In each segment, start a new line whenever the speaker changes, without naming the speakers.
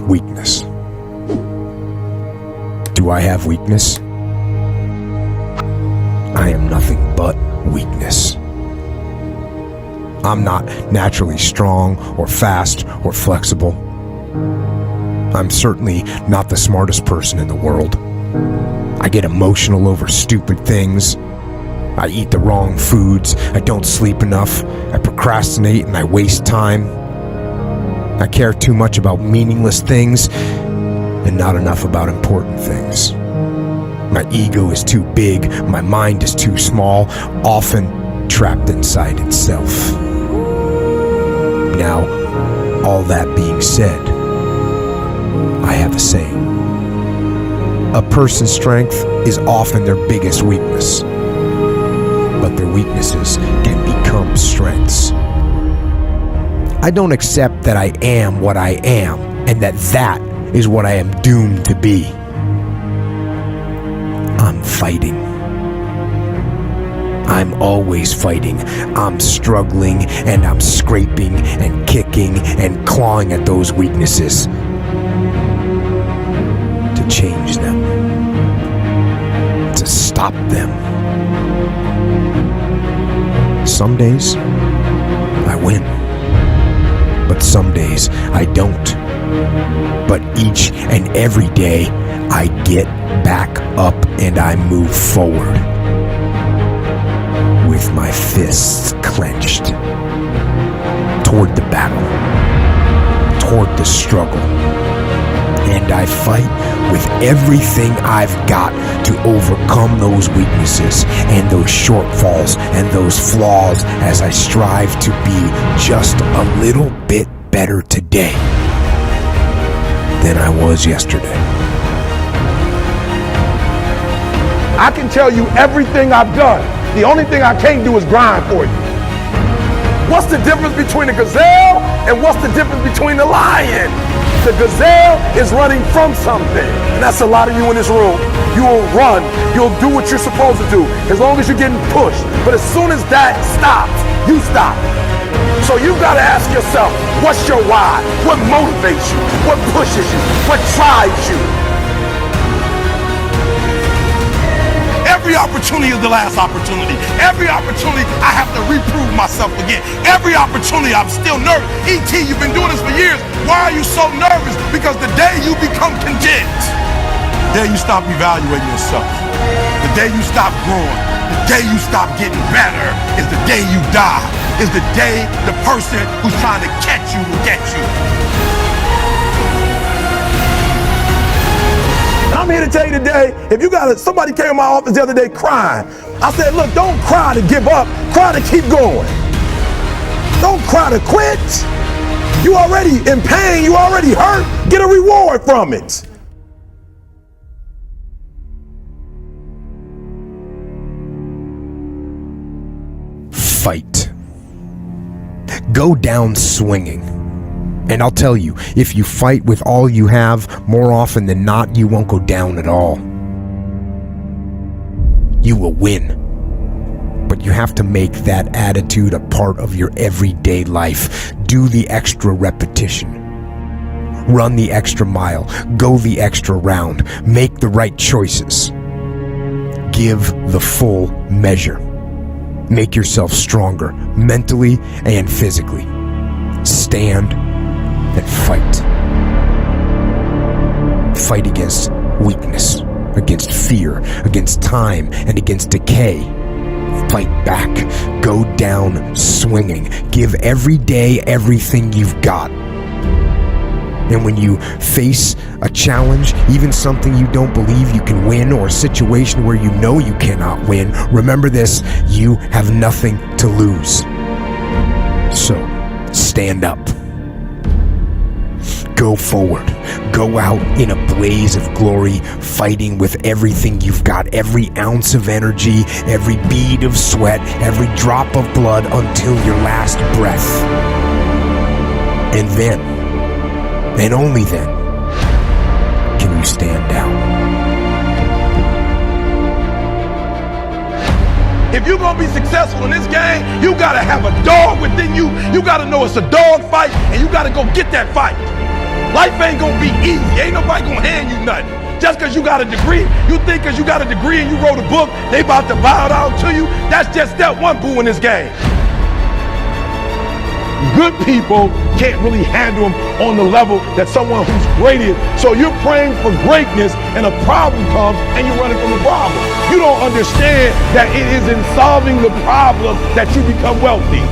Weakness. Do I have weakness? I am nothing but weakness. I'm not naturally strong or fast or flexible. I'm certainly not the smartest person in the world. I get emotional over stupid things. I eat the wrong foods. I don't sleep enough. I procrastinate and I waste time. I care too much about meaningless things and not enough about important things. My ego is too big. My mind is too small, often trapped inside itself. Now, all that being said, I have a saying. A person's strength is often their biggest weakness, but their weaknesses can become strengths. I don't accept that I am what I am, and that is what I am doomed to be. I'm fighting. I'm always fighting. I'm struggling, and I'm scraping and kicking and clawing at those weaknesses to change them, to stop them. Some days, I win. But some days, I don't. But each and every day, I get back up and I move forward with my fists clenched toward the battle, toward the struggle. And I fight with everything I've got to overcome those weaknesses and those shortfalls and those flaws as I strive to be just a little bit better today than I was yesterday.
I can tell you everything I've done. The only thing I can't do is grind for you. What's the difference between a gazelle and what's the difference between a lion? The gazelle is running from something. And that's a lot of you in this room. You will run. You'll do what you're supposed to do as long as you're getting pushed. But as soon as that stops, you stop. So you've got to ask yourself, what's your why? What motivates you? What pushes you? What drives you? Every opportunity is the last opportunity. Every opportunity I have to reprove myself again. Every opportunity I'm still nervous. E.T., you've been doing this for years. Why are you so nervous? Because the day you become content, the day you stop evaluating yourself, the day you stop growing, the day you stop getting better is the day you die. Is the day the person who's trying to catch you will get you. I'm here to tell you today, if you got somebody came in my office the other day crying. I said, look, don't cry to give up, cry to keep going. Don't cry to quit. You already in pain, you already hurt, get a reward from it.
Fight. Go down swinging. And I'll tell you, if you fight with all you have, more often than not, you won't go down at all. You will win. But you have to make that attitude a part of your everyday life. Do the extra repetition. Run the extra mile. Go the extra round. Make the right choices. Give the full measure. Make yourself stronger, mentally and physically. Stand and fight. Fight against weakness, against fear, against time, and against decay. Fight back. Go down swinging. Give every day everything you've got. And when you face a challenge, even something you don't believe you can win, or a situation where you know you cannot win, remember this: you have nothing to lose. So, stand up. Go forward. Go out in a blaze of glory, fighting with everything you've got, every ounce of energy, every bead of sweat, every drop of blood until your last breath. And then, and only then, can you stand down.
If you're going to be successful in this game, you got to have a dog within you. You got to know it's a dog fight, and you got to go get that fight. Life ain't gonna be easy. Ain't nobody gonna hand you nothing. Just because you got a degree, you think because you got a degree and you wrote a book, they about to bow down to you? That's just step one, boo, in this game. Good people can't really handle them on the level that someone who's great is. So you're praying for greatness and a problem comes and you're running from the problem. You don't understand that it is in solving the problem that you become wealthy.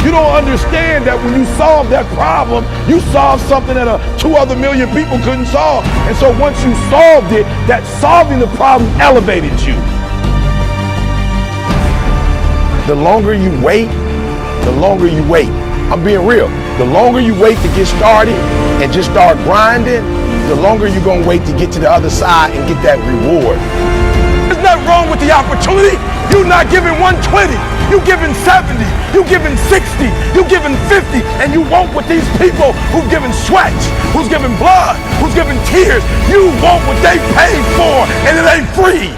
You don't understand that when you solve that problem, you solve something that 2 other million people couldn't solve. And so once you solved it, that solving the problem elevated you. The longer you wait, the longer you wait. I'm being real. The longer you wait to get started and just start grinding, the longer you're gonna wait to get to the other side and get that reward. There's nothing wrong with the opportunity. You're not giving 120, you're giving 70, you're giving 60, you're giving 50, and you want what these people who've given sweat, who's giving blood, who's giving tears, you want what they paid for, and it ain't free.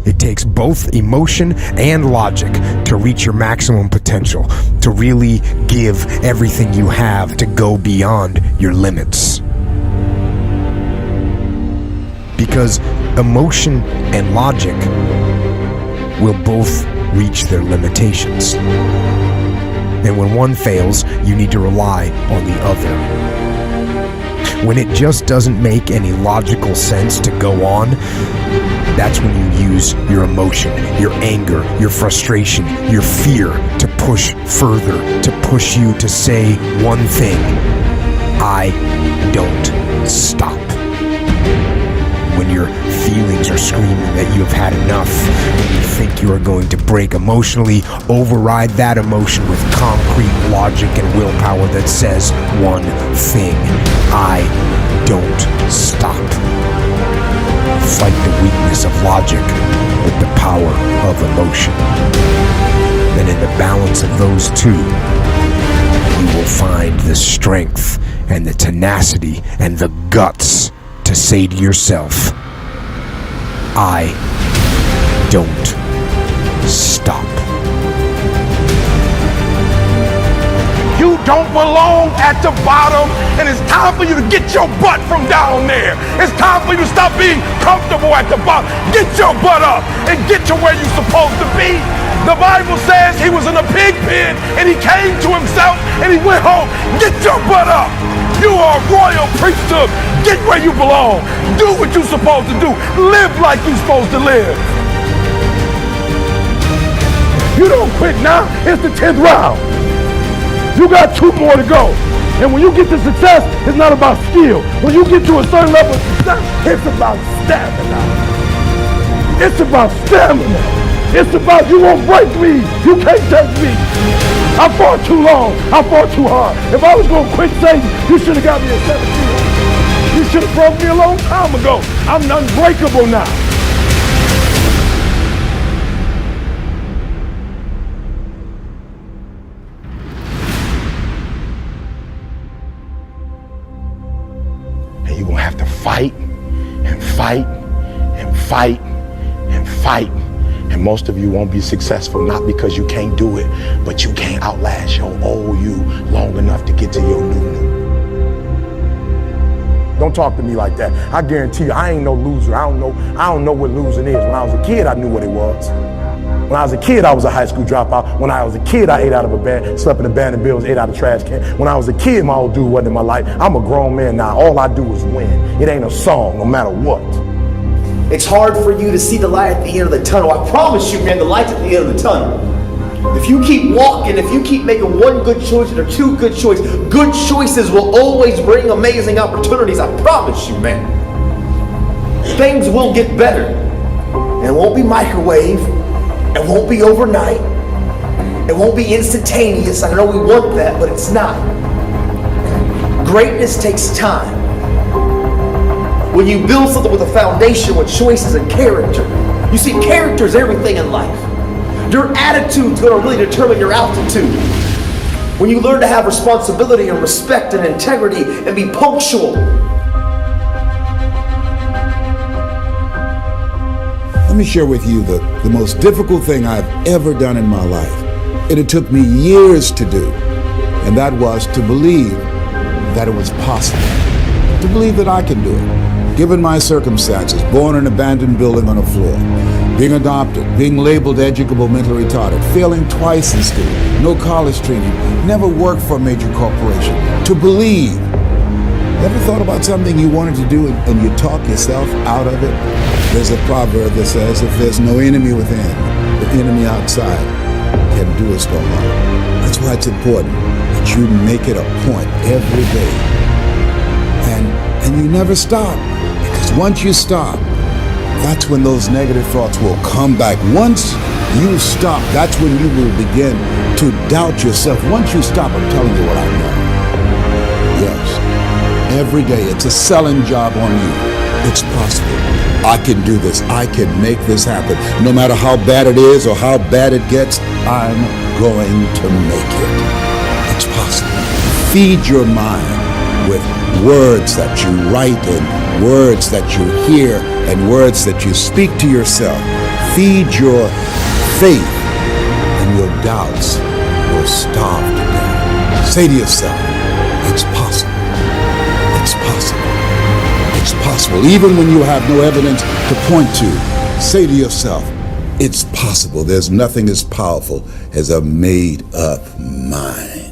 It takes both emotion and logic to reach your maximum potential, to really give everything you have, to go beyond your limits. Because emotion and logic will both reach their limitations. And when one fails, you need to rely on the other. When it just doesn't make any logical sense to go on, that's when you use your emotion, your anger, your frustration, your fear to push further, to push you to say one thing: I don't stop. When your feelings are screaming that you have had enough, and you think you are going to break emotionally, override that emotion with concrete logic and willpower that says one thing: I don't stop. Fight the weakness of logic with the power of emotion. And in the balance of those two, you will find the strength and the tenacity and the guts to say to yourself, I don't stop.
You don't belong at the bottom, and it's time for you to get your butt from down there. It's time for you to stop being comfortable at the bottom. Get your butt up and get to where you're supposed to be. The Bible says he was in a pig pen and he came to himself and he went home. Get your butt up. You are a royal priesthood. Get where you belong. Do what you're supposed to do. Live like you're supposed to live. You don't quit now. It's the 10th round. You got 2 more to go. And when you get to success, it's not about skill. When you get to a certain level of success, it's about stamina. It's about stamina. It's about you won't break me. You can't take me. I fought too long. I fought too hard. If I was going to quit Satan, you should have got me at 17. You should have broke me a long time ago. I'm unbreakable now. And you're going to have to fight and fight and fight and fight. And most of you won't be successful, not because you can't do it, but you can't outlast your old you long enough to get to your new. Don't talk to me like that. I guarantee you, I ain't no loser. I don't know what losing is. When I was a kid, I knew what it was. When I was a kid, I was a high school dropout. When I was a kid, I ate out of a bed, slept in abandoned buildings, ate out of trash can. When I was a kid, my old dude wasn't in my life. I'm a grown man now. All I do is win. It ain't a song, no matter what.
It's hard for you to see the light at the end of the tunnel. I promise you, man, the light's at the end of the tunnel. If you keep walking, if you keep making one good choice or 2 good choices, good choices will always bring amazing opportunities. I promise you, man. Things will get better. And it won't be microwave. It won't be overnight. It won't be instantaneous. I know we want that, but it's not. Greatness takes time. When you build something with a foundation, with choices and character. You see, character is everything in life. Your attitude's going to really determine your altitude. When you learn to have responsibility and respect and integrity and be punctual.
Let me share with you the most difficult thing I've ever done in my life. And it took me years to do. And that was to believe that it was possible. To believe that I can do it. Given my circumstances, born in an abandoned building on a floor, being adopted, being labeled educable mentally retarded, failing twice in school, no college training, never worked for a major corporation. To believe. Ever thought about something you wanted to do and you talk yourself out of it? There's a proverb that says, if there's no enemy within, the enemy outside can do us no harm. That's why it's important that you make it a point every day. And you never stop. Because once you stop, that's when those negative thoughts will come back. Once you stop, that's when you will begin to doubt yourself. Once you stop, I'm telling you what I know. Yes. Every day, it's a selling job on you. It's possible. I can do this. I can make this happen. No matter how bad it is or how bad it gets, I'm going to make it. It's possible. Feed your mind with words that you write and words that you hear and words that you speak to yourself. Feed your faith and your doubts will starve to death. Say to yourself, it's possible. It's possible. It's possible. Even when you have no evidence to point to, say to yourself, it's possible. There's nothing as powerful as a made-up mind.